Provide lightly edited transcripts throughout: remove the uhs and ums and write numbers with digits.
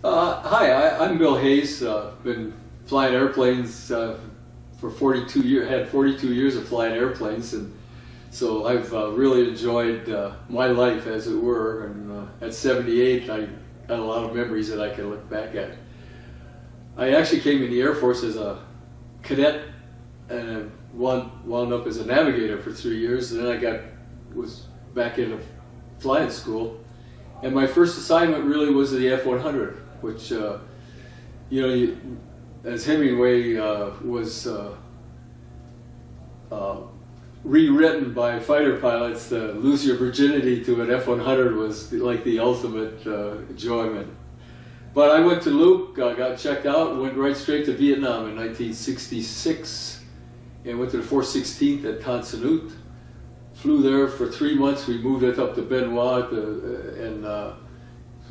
I'm Bill Hayes. Been flying airplanes for 42 years. Had 42 years of flying airplanes, and so I've really enjoyed my life, as it were. And at 78, I got a lot of memories that I can look back at. I actually came in the Air Force as a cadet, and wound up as a navigator for 3 years. And then I was back into flying school. And my first assignment really was the F-100, which, as Hemingway was rewritten by fighter pilots, to lose your virginity to an F-100 was like the ultimate enjoyment. But I went to Luke, got checked out, went right straight to Vietnam in 1966, and went to the 416th at Tan Son Nhut. Flew there for 3 months. We moved it up to Benoit, and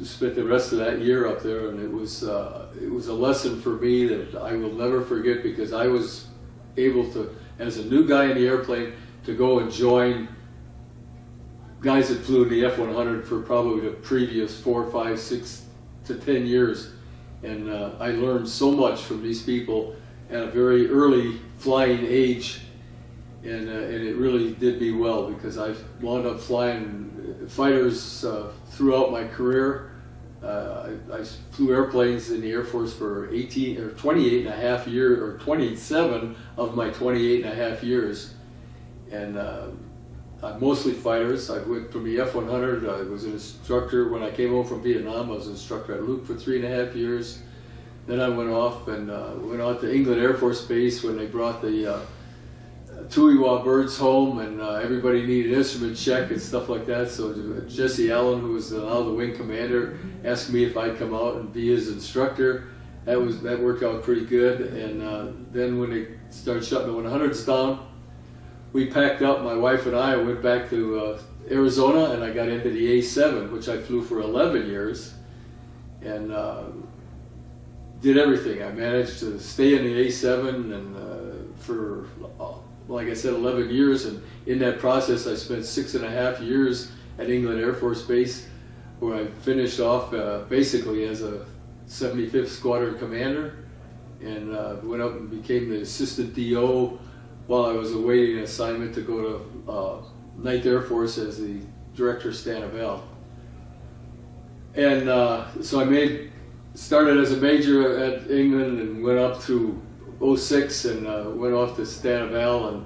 spent the rest of that year up there. And it was a lesson for me that I will never forget, because I was able to, as a new guy in the airplane, to go and join guys that flew in the F-100 for probably the previous 4, 5, 6 to 10 years. And I learned so much from these people at a very early flying age. And it really did me well, because I wound up flying fighters throughout my career. I flew airplanes in the Air Force for 28 and a half years, or 27 of my 28 and a half years. And mostly fighters. I went from the F-100, I was an instructor. When I came home from Vietnam, I was an instructor at Luke for 3.5 years. Then I went off and went out to England Air Force Base when they brought the Tuiwa birds home, and everybody needed instrument check and stuff like that. So Jesse Allen, who was now the wing commander, asked me if I'd come out and be his instructor. That worked out pretty good. And then when they started shutting the 100s down, we packed up, my wife and I went back to Arizona, and I got into the A7, which I flew for 11 years, and did everything. I managed to stay in the A7 and for like I said, 11 years, and in that process I spent 6.5 years at England Air Force Base, where I finished off basically as a 75th Squadron Commander, and went up and became the Assistant DO while I was awaiting an assignment to go to 9th Air Force as the Director Stanavel. And so I started as a major at England and went up through 06 and went off to Stanavel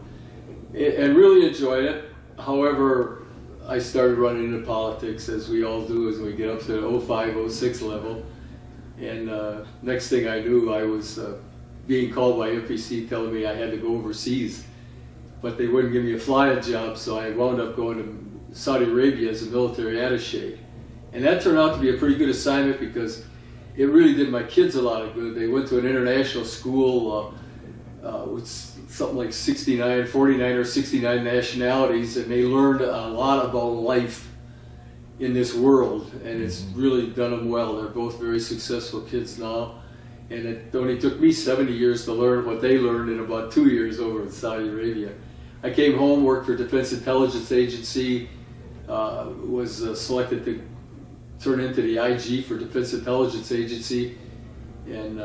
and really enjoyed it. However, I started running into politics, as we all do as we get up to the 05, 06 level. And next thing I knew, I was being called by MPC telling me I had to go overseas. But they wouldn't give me a flying job, so I wound up going to Saudi Arabia as a military attaché. And that turned out to be a pretty good assignment, because it really did my kids a lot of good. They went to an international school with something like 49 or 69 nationalities, and they learned a lot about life in this world, and it's really done them well. They're both very successful kids now, and it only took me 70 years to learn what they learned in about 2 years over in Saudi Arabia. I came home, worked for Defense Intelligence Agency, was selected to turn into the IG for Defense Intelligence Agency, and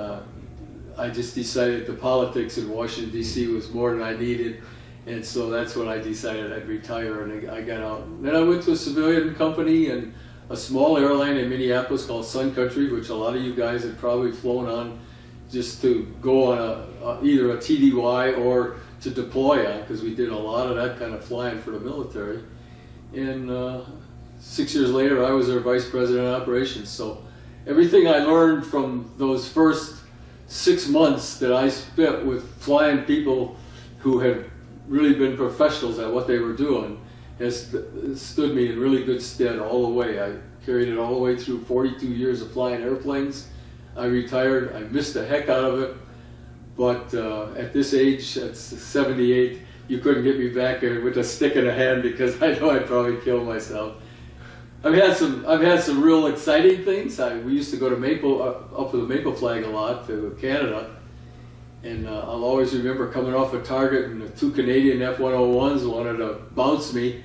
I just decided the politics in Washington, D.C. was more than I needed, and so that's when I decided I'd retire, and I got out. Then I went to a civilian company and a small airline in Minneapolis called Sun Country, which a lot of you guys had probably flown on just to go on either a TDY or to deploy on, because we did a lot of that kind of flying for the military. And 6 years later, I was their Vice President of Operations. So everything I learned from those first 6 months that I spent with flying people who had really been professionals at what they were doing has stood me in really good stead all the way. I carried it all the way through 42 years of flying airplanes. I retired. I missed the heck out of it. But at this age, at 78, you couldn't get me back there with a stick in a hand, because I know I'd probably kill myself. I've had some real exciting things. We used to go to up to the Maple Flag a lot, to Canada, and I'll always remember coming off a target, and the 2 Canadian F-101s wanted to bounce me,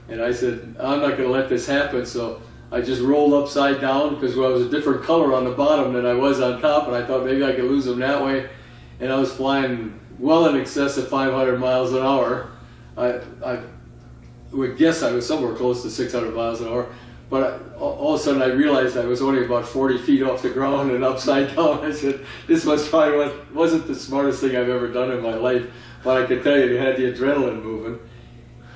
and I said, I'm not going to let this happen. So I just rolled upside down because I was a different color on the bottom than I was on top, and I thought maybe I could lose them that way. And I was flying well in excess of 500 miles an hour. I would guess I was somewhere close to 600 miles an hour, but all of a sudden I realized I was only about 40 feet off the ground and upside down. I said, this wasn't the smartest thing I've ever done in my life, but I can tell you it had the adrenaline moving.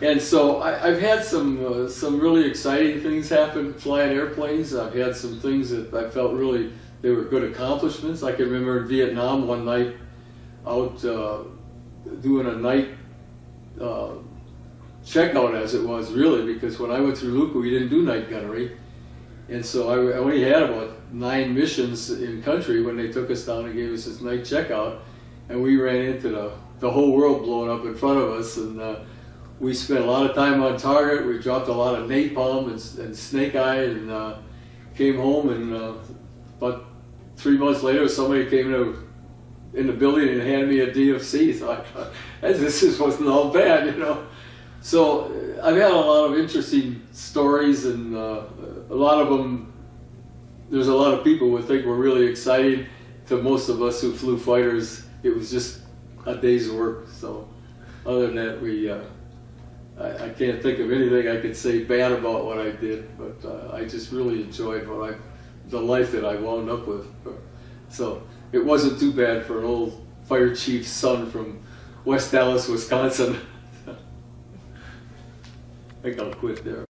And so I've had some really exciting things happen flying airplanes. I've had some things that I felt really, they were good accomplishments. I can remember in Vietnam one night out doing a night checkout, as it was really, because when I went through Luca we didn't do night gunnery. And so I only had about 9 missions in country when they took us down and gave us this night checkout. And we ran into the whole world blowing up in front of us. And we spent a lot of time on target. We dropped a lot of napalm and snake eye, and came home, and about 3 months later somebody came in the building and handed me a DFC. So I thought, this wasn't all bad, you know. So I've had a lot of interesting stories, and a lot of them, there's a lot of people who would think were really exciting. To most of us who flew fighters, it was just a day's work. So other than that, I can't think of anything I could say bad about what I did, but I just really enjoyed the life that I wound up with. So it wasn't too bad for an old fire chief's son from West Dallas, Wisconsin. I think I'll quit there.